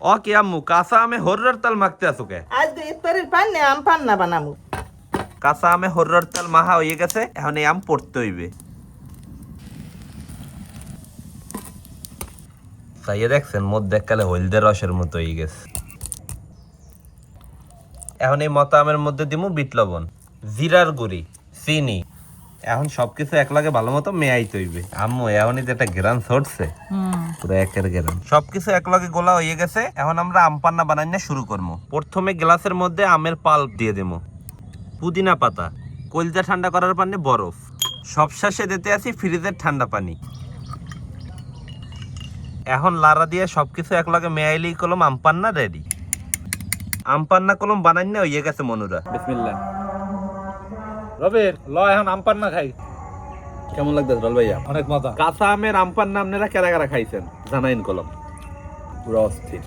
ও কি আম্মু কাঁচা আমে হরর তেল মাখতে আছো কে? আজকে ইফতারের পান্নে আম পান্না বানামু। কাঁচা আমে হরর তেল মাখা হয়ে গেছে, এখন এই আম পড়তে হইবে। চাইয়ে দেখছেন মধ্যে এককালে হলদের রসের মতো হয়ে গেছে। এখন এই মতো আমের মধ্যে দিমু বিট লবণ, জিরার গুঁড়ি, চিনি। এখন সবকিছু একলাগে ভালো মতো মেয়াইতে হইবে। আম্মু এখনই যেটা গ্রান ছড়ছে পুরো একের গ্রান। সবকিছু একলাগে গোলা হয়ে গেছে, এখন আমরা আম পান্না বানাইনা শুরু করবো। প্রথমে গ্লাসের মধ্যে আমের পাল্প দিয়ে দেবো, পুদিনা পাতা, কলজা ঠান্ডা করার পানি, বরফ। সবশেষে দিতে আছি ফ্রিজের ঠান্ডা পানি। এখন লাড়া দিয়ে সবকিছু একলাগে মেয়াইলেই কলম আম পান্না রেডি। আম পান্না কলম বানাইনা হয়ে গেছে মনুরা। বিসমিল্লাহ। রবির ল এখন আম পান্না খাই। কেমন লাগতেছে রল ভাইয়া? অনেক মজা। কাঁচা আমের আম পান্না আপনারা কারা কারা খাইছেন জানাইন কলম। পুরো অস্থির।